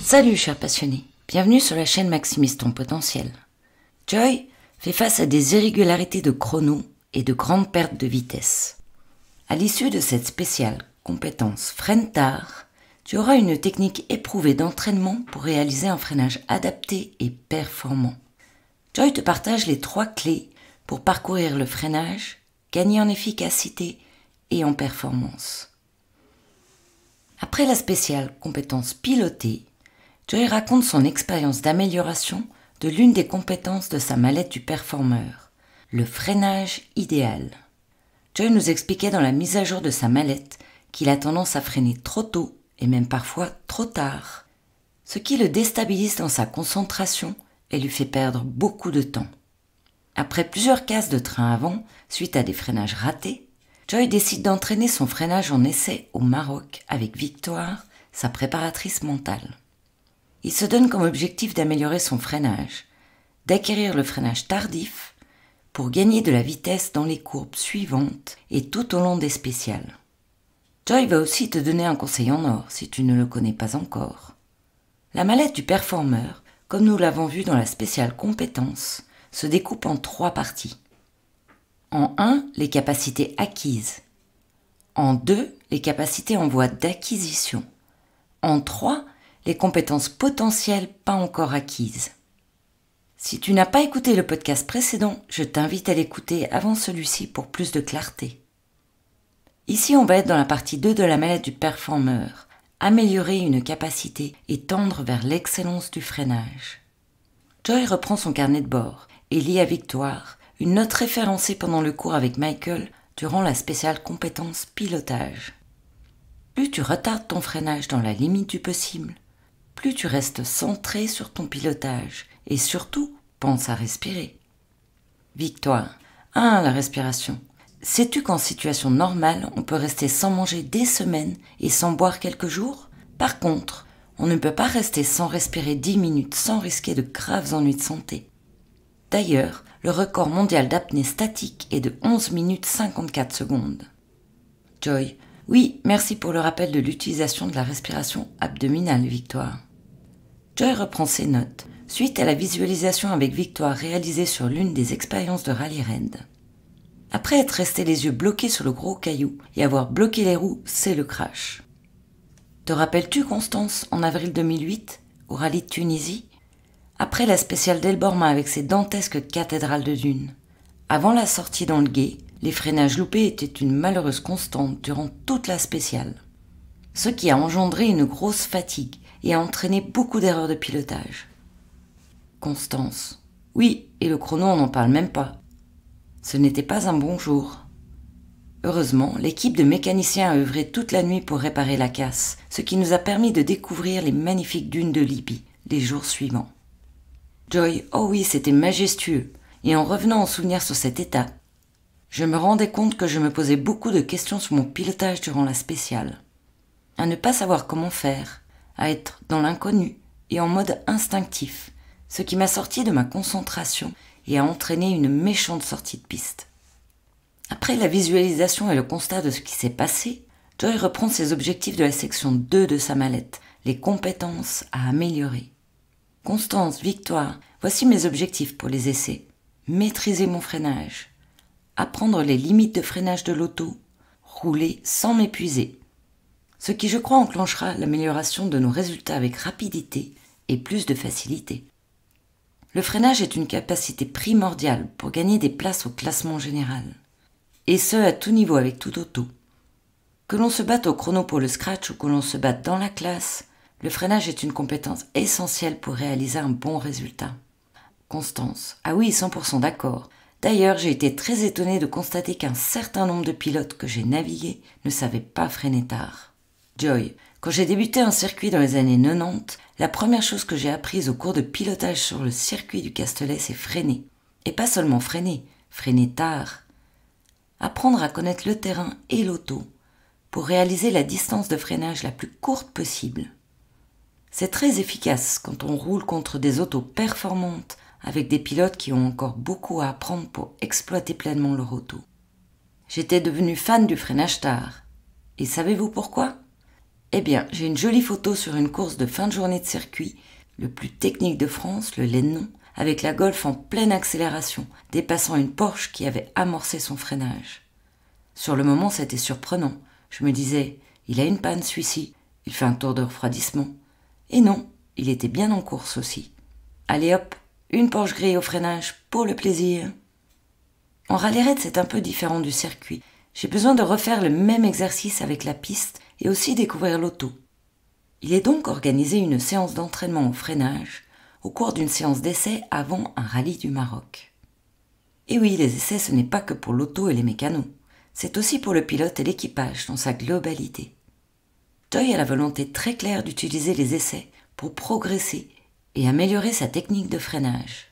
Salut chers passionnés, bienvenue sur la chaîne Maximise ton potentiel. Joy fait face à des irrégularités de chrono et de grandes pertes de vitesse. À l'issue de cette spéciale compétence freine-tard, tu auras une technique éprouvée d'entraînement pour réaliser un freinage adapté et performant. Joy te partage les 3 clés pour parcourir le freinage, gagner en efficacité et en performance. Après la spéciale compétence pilotée, Joy raconte son expérience d'amélioration de l'une des compétences de sa mallette du performeur, le freinage idéal. Joy nous expliquait dans la mise à jour de sa mallette qu'il a tendance à freiner trop tôt et même parfois trop tard, ce qui le déstabilise dans sa concentration et lui fait perdre beaucoup de temps. Après plusieurs cases de train avant, suite à des freinages ratés, Joy décide d'entraîner son freinage en essai au Maroc avec Victoire, sa préparatrice mentale. Il se donne comme objectif d'améliorer son freinage, d'acquérir le freinage tardif pour gagner de la vitesse dans les courbes suivantes et tout au long des spéciales. Joy va aussi te donner un conseil en or si tu ne le connais pas encore. La mallette du performeur, comme nous l'avons vu dans la spéciale compétence, se découpe en 3 parties. En 1, les capacités acquises. En 2, les capacités en voie d'acquisition. En 3, les compétences potentielles pas encore acquises. Si tu n'as pas écouté le podcast précédent, je t'invite à l'écouter avant celui-ci pour plus de clarté. Ici, on va être dans la partie 2 de la mallette du performeur, améliorer une capacité et tendre vers l'excellence du freinage. Joy reprend son carnet de bord et lit à Victoire une note référencée pendant le cours avec Michael durant la spéciale compétence pilotage. Plus tu retardes ton freinage dans la limite du possible, plus tu restes centré sur ton pilotage et surtout, pense à respirer. Victoire. 1. La respiration. Sais-tu qu'en situation normale, on peut rester sans manger des semaines et sans boire quelques jours? Par contre, on ne peut pas rester sans respirer 10 minutes sans risquer de graves ennuis de santé. D'ailleurs, le record mondial d'apnée statique est de 11 minutes 54 secondes. Joy. Oui, merci pour le rappel de l'utilisation de la respiration abdominale, Victoire. Joy reprend ses notes, suite à la visualisation avec Victoire réalisée sur l'une des expériences de rallye raid. Après être resté les yeux bloqués sur le gros caillou et avoir bloqué les roues, c'est le crash. Te rappelles-tu, Constance, en avril 2008, au rallye de Tunisie? Après la spéciale d'Elborma avec ses dantesques cathédrales de dunes. Avant la sortie dans le gué, les freinages loupés étaient une malheureuse constante durant toute la spéciale. Ce qui a engendré une grosse fatigue et a entraîné beaucoup d'erreurs de pilotage. Constance. Oui, et le chrono, on n'en parle même pas. Ce n'était pas un bon jour. Heureusement, l'équipe de mécaniciens a œuvré toute la nuit pour réparer la casse, ce qui nous a permis de découvrir les magnifiques dunes de Libye les jours suivants. Joy, oh oui, c'était majestueux, et en revenant en souvenir sur cette étape, je me rendais compte que je me posais beaucoup de questions sur mon pilotage durant la spéciale. À ne pas savoir comment faire, à être dans l'inconnu et en mode instinctif, ce qui m'a sorti de ma concentration et a entraîné une méchante sortie de piste. Après la visualisation et le constat de ce qui s'est passé, Joy reprend ses objectifs de la section 2 de sa mallette, les compétences à améliorer. Constance, Victoire, voici mes objectifs pour les essais. Maîtriser mon freinage, apprendre les limites de freinage de l'auto, rouler sans m'épuiser. Ce qui, je crois, enclenchera l'amélioration de nos résultats avec rapidité et plus de facilité. Le freinage est une capacité primordiale pour gagner des places au classement général. Et ce, à tout niveau avec tout auto. Que l'on se batte au chrono pour le scratch ou que l'on se batte dans la classe, le freinage est une compétence essentielle pour réaliser un bon résultat. Constance. Ah oui, 100% d'accord. D'ailleurs, j'ai été très étonnée de constater qu'un certain nombre de pilotes que j'ai navigués ne savaient pas freiner tard. Joy. Quand j'ai débuté un circuit dans les années 90, la première chose que j'ai apprise au cours de pilotage sur le circuit du Castellet, c'est freiner. Et pas seulement freiner, freiner tard. Apprendre à connaître le terrain et l'auto pour réaliser la distance de freinage la plus courte possible. C'est très efficace quand on roule contre des autos performantes avec des pilotes qui ont encore beaucoup à apprendre pour exploiter pleinement leur auto. J'étais devenue fan du freinage tard. Et savez-vous pourquoi ? Eh bien, j'ai une jolie photo sur une course de fin de journée de circuit, le plus technique de France, le Lénon, avec la Golf en pleine accélération, dépassant une Porsche qui avait amorcé son freinage. Sur le moment, c'était surprenant. Je me disais, il a une panne celui-ci, il fait un tour de refroidissement. Et non, il était bien en course aussi. Allez hop, une Porsche grille au freinage, pour le plaisir. En rallye-raid, c'est un peu différent du circuit. J'ai besoin de refaire le même exercice avec la piste et aussi découvrir l'auto. Il est donc organisé une séance d'entraînement au freinage au cours d'une séance d'essai avant un rallye du Maroc. Et oui, les essais, ce n'est pas que pour l'auto et les mécanos. C'est aussi pour le pilote et l'équipage dans sa globalité. Joy a la volonté très claire d'utiliser les essais pour progresser et améliorer sa technique de freinage.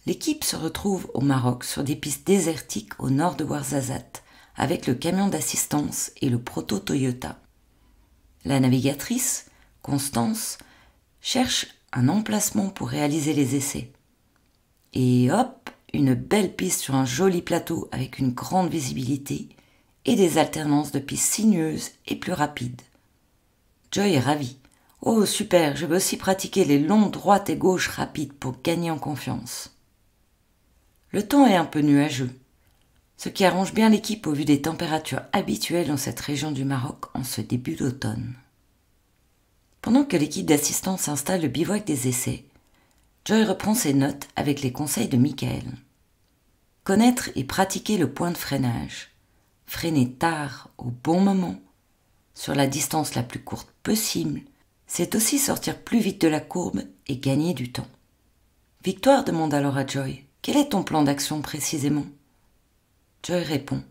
L'équipe se retrouve au Maroc sur des pistes désertiques au nord de Ouarzazate avec le camion d'assistance et le proto Toyota. La navigatrice, Constance, cherche un emplacement pour réaliser les essais. Et hop, une belle piste sur un joli plateau avec une grande visibilité et des alternances de pistes sinueuses et plus rapides. Joy est ravie. Oh super, je veux aussi pratiquer les longs droites et gauches rapides pour gagner en confiance. Le temps est un peu nuageux, ce qui arrange bien l'équipe au vu des températures habituelles dans cette région du Maroc en ce début d'automne. Pendant que l'équipe d'assistance installe le bivouac des essais, Joy reprend ses notes avec les conseils de Michael. Connaître et pratiquer le point de freinage, freiner tard au bon moment, sur la distance la plus courte possible, c'est aussi sortir plus vite de la courbe et gagner du temps. Victoire demande alors à Joy, quel est ton plan d'action précisément ? Joy répond,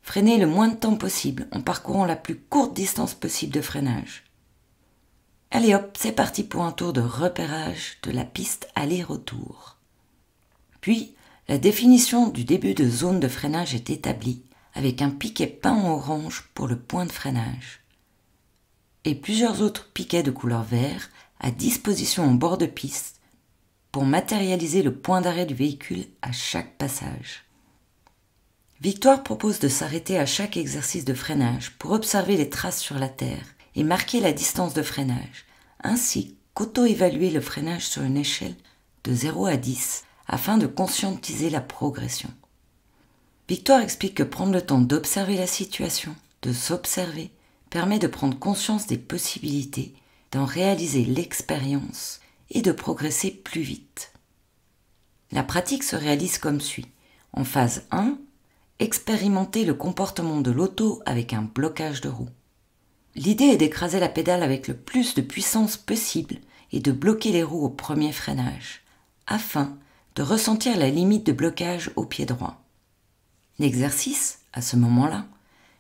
freiner le moins de temps possible en parcourant la plus courte distance possible de freinage. Allez hop, c'est parti pour un tour de repérage de la piste aller-retour. Puis, la définition du début de zone de freinage est établie avec un piquet peint en orange pour le point de freinage et plusieurs autres piquets de couleur vert à disposition en bord de piste pour matérialiser le point d'arrêt du véhicule à chaque passage. Victoire propose de s'arrêter à chaque exercice de freinage pour observer les traces sur la terre et marquer la distance de freinage, ainsi qu'auto-évaluer le freinage sur une échelle de 0 à 10 afin de conscientiser la progression. Victoire explique que prendre le temps d'observer la situation, de s'observer, permet de prendre conscience des possibilités, d'en réaliser l'expérience et de progresser plus vite. La pratique se réalise comme suit. En phase 1, expérimenter le comportement de l'auto avec un blocage de roue. L'idée est d'écraser la pédale avec le plus de puissance possible et de bloquer les roues au premier freinage, afin de ressentir la limite de blocage au pied droit. L'exercice, à ce moment-là,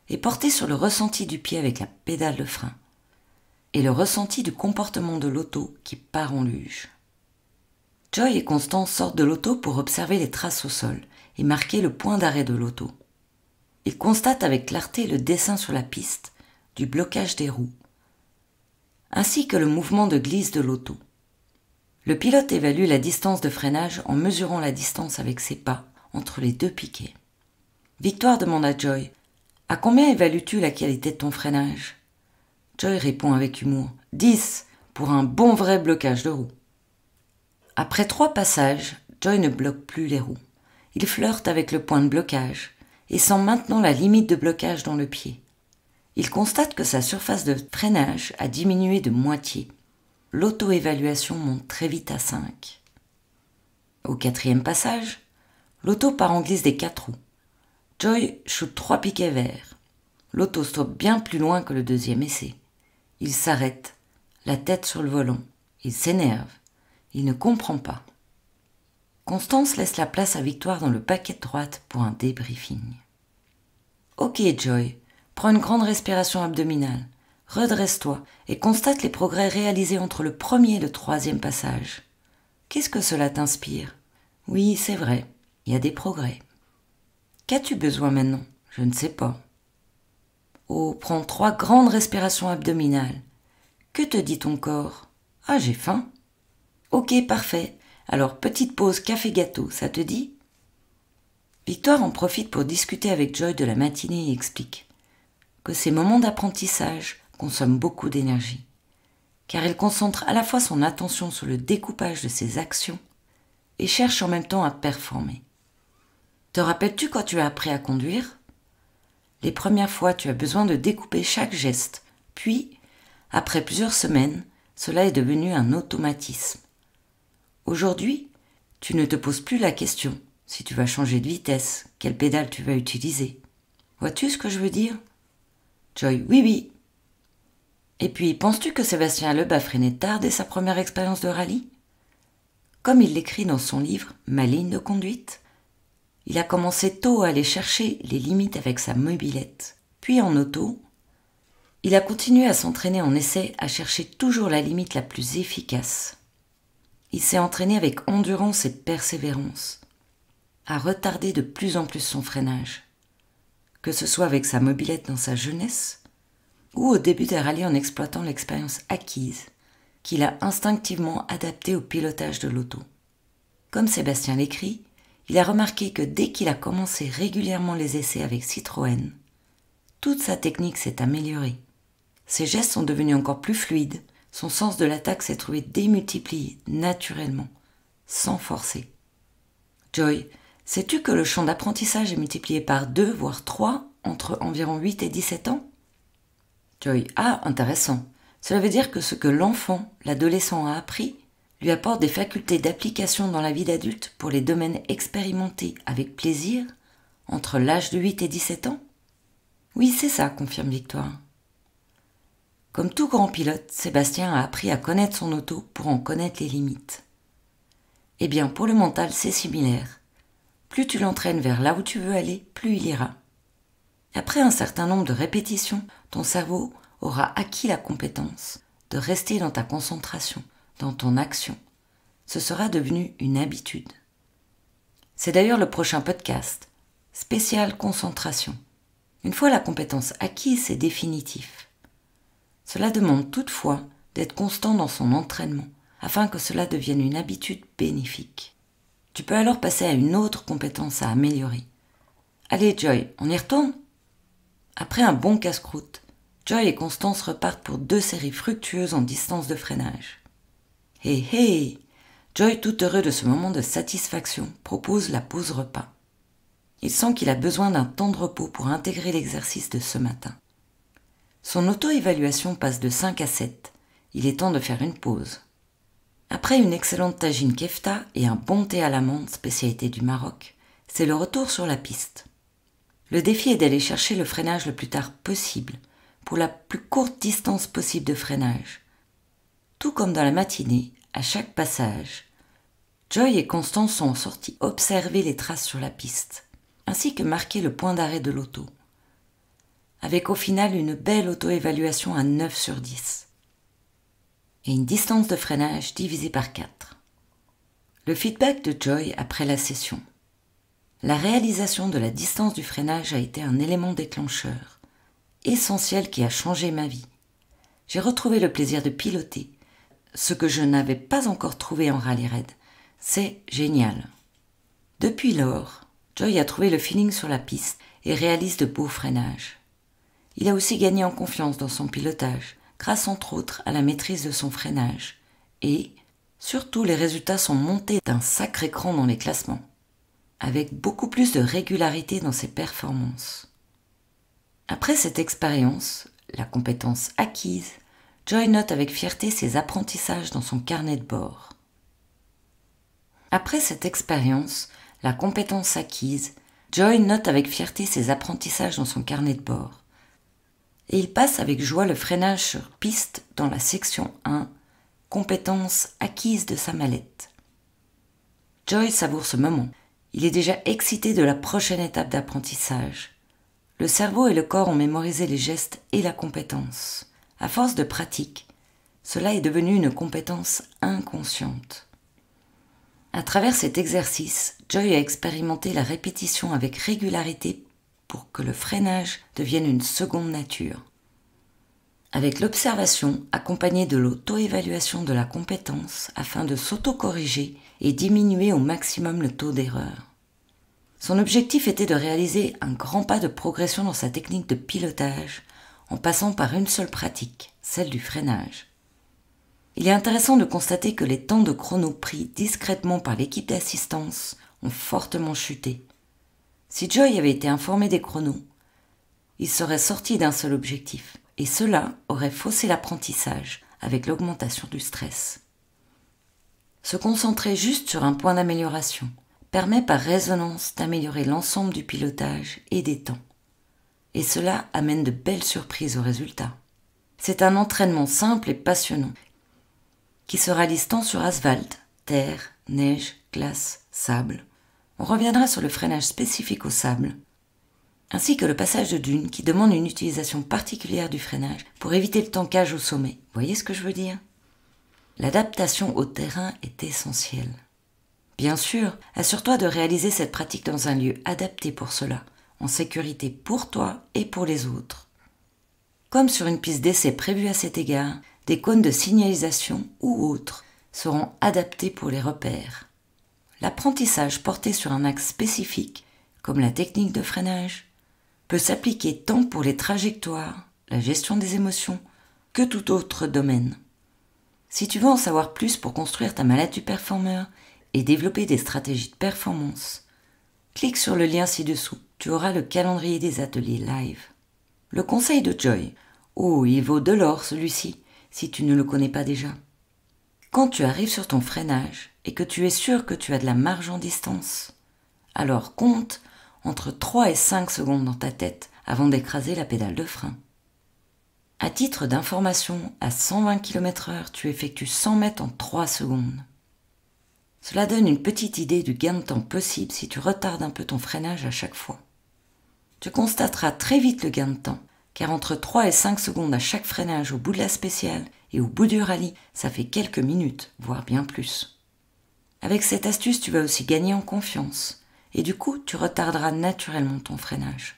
est porté sur le ressenti du pied avec la pédale de frein et le ressenti du comportement de l'auto qui part en luge. Joy et Constance sortent de l'auto pour observer les traces au sol et marquer le point d'arrêt de l'auto. Ils constatent avec clarté le dessin sur la piste du blocage des roues, ainsi que le mouvement de glisse de l'auto. Le pilote évalue la distance de freinage en mesurant la distance avec ses pas entre les deux piquets. Victoire demande à Joy « À combien évalues-tu la qualité de ton freinage ?» Joy répond avec humour « 10 pour un bon vrai blocage de roue. » Après 3 passages, Joy ne bloque plus les roues. Il flirte avec le point de blocage et sent maintenant la limite de blocage dans le pied. Il constate que sa surface de freinage a diminué de moitié. L'auto-évaluation monte très vite à 5. Au 4e passage, l'auto part en glisse des 4 roues. Joy shoot 3 piquets verts. L'auto stoppe bien plus loin que le 2e essai. Il s'arrête, la tête sur le volant. Il s'énerve. Il ne comprend pas. Constance laisse la place à Victoire dans le paquet de droite pour un débriefing. « Ok Joy, prends une grande respiration abdominale, redresse-toi et constate les progrès réalisés entre le 1er et le 3e passage. Qu'est-ce que cela t'inspire ? Oui, c'est vrai, il y a des progrès. Qu'as-tu besoin maintenant? Je ne sais pas. Oh, prends 3 grandes respirations abdominales. Que te dit ton corps? Ah, j'ai faim. Ok, parfait. Alors, petite pause café-gâteau, ça te dit? Victoire en profite pour discuter avec Joy de la matinée et explique que ces moments d'apprentissage consomment beaucoup d'énergie, car elle concentre à la fois son attention sur le découpage de ses actions et cherche en même temps à performer. Te rappelles-tu quand tu as appris à conduire? Les premières fois, tu as besoin de découper chaque geste, puis, après plusieurs semaines, cela est devenu un automatisme. Aujourd'hui, tu ne te poses plus la question si tu vas changer de vitesse, quelle pédale tu vas utiliser. Vois-tu ce que je veux dire? Joy, oui, oui. Et puis, penses-tu que Sébastien Loeb a freiné tard dès sa première expérience de rallye? Comme il l'écrit dans son livre « Ma ligne de conduite », il a commencé tôt à aller chercher les limites avec sa mobilette. Puis en auto, il a continué à s'entraîner en essai à chercher toujours la limite la plus efficace. Il s'est entraîné avec endurance et persévérance, à retarder de plus en plus son freinage, que ce soit avec sa mobilette dans sa jeunesse ou au début des rallyes en exploitant l'expérience acquise qu'il a instinctivement adaptée au pilotage de l'auto. Comme Sébastien l'écrit, il a remarqué que dès qu'il a commencé régulièrement les essais avec Citroën, toute sa technique s'est améliorée. Ses gestes sont devenus encore plus fluides, son sens de l'attaque s'est trouvé démultiplié naturellement, sans forcer. Joy, sais-tu que le champ d'apprentissage est multiplié par 2 voire 3 entre environ 8 et 17 ans? Joy, ah, intéressant. Cela veut dire que ce que l'enfant, l'adolescent a appris, lui apporte des facultés d'application dans la vie d'adulte pour les domaines expérimentés avec plaisir entre l'âge de 8 et 17 ans? Oui, c'est ça, confirme Victoire. Comme tout grand pilote, Sébastien a appris à connaître son auto pour en connaître les limites. Eh bien, pour le mental, c'est similaire. Plus tu l'entraînes vers là où tu veux aller, plus il ira. Après un certain nombre de répétitions, ton cerveau aura acquis la compétence de rester dans ta concentration, dans ton action. Ce sera devenu une habitude. C'est d'ailleurs le prochain podcast, spécial concentration. Une fois la compétence acquise, c'est définitif. Cela demande toutefois d'être constant dans son entraînement, afin que cela devienne une habitude bénéfique. Tu peux alors passer à une autre compétence à améliorer. Allez Joy, on y retourne? Après un bon casse-croûte, Joy et Constance repartent pour 2 séries fructueuses en distance de freinage. Hé hé! Joy, tout heureux de ce moment de satisfaction, propose la pause repas. Il sent qu'il a besoin d'un temps de repos pour intégrer l'exercice de ce matin. Son auto-évaluation passe de 5 à 7. Il est temps de faire une pause. Après une excellente tagine kefta et un bon thé à l'amande, spécialité du Maroc, c'est le retour sur la piste. Le défi est d'aller chercher le freinage le plus tard possible, pour la plus courte distance possible de freinage. Tout comme dans la matinée, à chaque passage, Joy et Constance sont sortis observer les traces sur la piste, ainsi que marquer le point d'arrêt de l'auto, avec au final une belle auto-évaluation à 9 sur 10, et une distance de freinage divisée par 4. Le feedback de Joy après la session. La réalisation de la distance du freinage a été un élément déclencheur, essentiel qui a changé ma vie. J'ai retrouvé le plaisir de piloter, ce que je n'avais pas encore trouvé en rallye raid. C'est génial. Depuis lors, Joy a trouvé le feeling sur la piste et réalise de beaux freinages. Il a aussi gagné en confiance dans son pilotage, grâce entre autres à la maîtrise de son freinage. Et, surtout, les résultats sont montés d'un sacré cran dans les classements, avec beaucoup plus de régularité dans ses performances. Après cette expérience, la compétence acquise, Joy note avec fierté ses apprentissages dans son carnet de bord. Après cette expérience, la compétence acquise, Joy note avec fierté ses apprentissages dans son carnet de bord. Et il passe avec joie le freinage sur piste dans la section 1, compétence acquise de sa mallette. Joy savoure ce moment. Il est déjà excité de la prochaine étape d'apprentissage. Le cerveau et le corps ont mémorisé les gestes et la compétence. À force de pratique, cela est devenu une compétence inconsciente. À travers cet exercice, Joy a expérimenté la répétition avec régularité pour que le freinage devienne une seconde nature. Avec l'observation accompagnée de l'auto-évaluation de la compétence afin de s'auto-corriger et diminuer au maximum le taux d'erreur. Son objectif était de réaliser un grand pas de progression dans sa technique de pilotage en passant par une seule pratique, celle du freinage. Il est intéressant de constater que les temps de chrono pris discrètement par l'équipe d'assistance ont fortement chuté. Si Joy avait été informé des chronos, il serait sorti d'un seul objectif, et cela aurait faussé l'apprentissage avec l'augmentation du stress. Se concentrer juste sur un point d'amélioration permet par résonance d'améliorer l'ensemble du pilotage et des temps. Et cela amène de belles surprises au résultat. C'est un entraînement simple et passionnant qui se réalise tant sur asphalte, terre, neige, glace, sable. On reviendra sur le freinage spécifique au sable, ainsi que le passage de dunes qui demande une utilisation particulière du freinage pour éviter le tankage au sommet. Voyez ce que je veux dire? L'adaptation au terrain est essentielle. Bien sûr, assure-toi de réaliser cette pratique dans un lieu adapté pour cela, en sécurité pour toi et pour les autres. Comme sur une piste d'essai prévue à cet égard, des cônes de signalisation ou autres seront adaptés pour les repères. L'apprentissage porté sur un axe spécifique, comme la technique de freinage, peut s'appliquer tant pour les trajectoires, la gestion des émotions, que tout autre domaine. Si tu veux en savoir plus pour construire ta mallette du performeur et développer des stratégies de performance, clique sur le lien ci-dessous, tu auras le calendrier des ateliers live. Le conseil de Joy, il vaut de l'or celui-ci, si tu ne le connais pas déjà. Quand tu arrives sur ton freinage et que tu es sûr que tu as de la marge en distance, alors compte entre 3 et 5 secondes dans ta tête avant d'écraser la pédale de frein. À titre d'information, à 120 km/h, tu effectues 100 mètres en 3 secondes. Cela donne une petite idée du gain de temps possible si tu retardes un peu ton freinage à chaque fois. Tu constateras très vite le gain de temps, car entre 3 et 5 secondes à chaque freinage au bout de la spéciale et au bout du rallye, ça fait quelques minutes, voire bien plus. Avec cette astuce, tu vas aussi gagner en confiance, et du coup, tu retarderas naturellement ton freinage.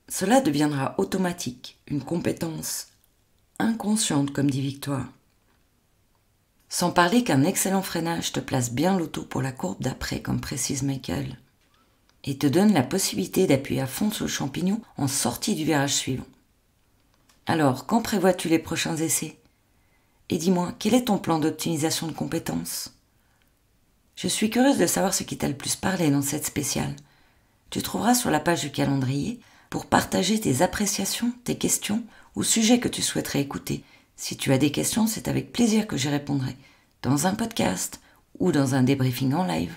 Cela deviendra automatique, une compétence inconsciente, comme dit Victoire. Sans parler qu'un excellent freinage te place bien l'auto pour la courbe d'après, comme précise Michael, et te donne la possibilité d'appuyer à fond sur le champignon en sortie du virage suivant. Alors, quand prévois-tu les prochains essais? Et dis-moi, quel est ton plan d'optimisation de compétences? Je suis curieuse de savoir ce qui t'a le plus parlé dans cette spéciale. Tu trouveras sur la page du calendrier pour partager tes appréciations, tes questions ou sujets que tu souhaiterais écouter. Si tu as des questions, c'est avec plaisir que j'y répondrai, dans un podcast ou dans un débriefing en live.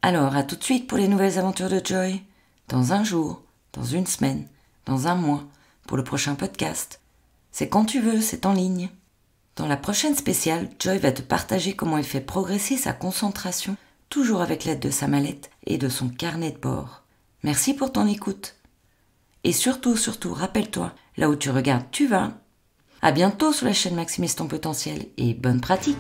Alors, à tout de suite pour les nouvelles aventures de Joy, dans un jour, dans une semaine, dans un mois, pour le prochain podcast. C'est quand tu veux, c'est en ligne. Dans la prochaine spéciale, Joy va te partager comment elle fait progresser sa concentration, toujours avec l'aide de sa mallette et de son carnet de bord. Merci pour ton écoute. Et surtout, rappelle-toi, là où tu regardes, tu vas. À bientôt sur la chaîne Maximise ton potentiel et bonne pratique.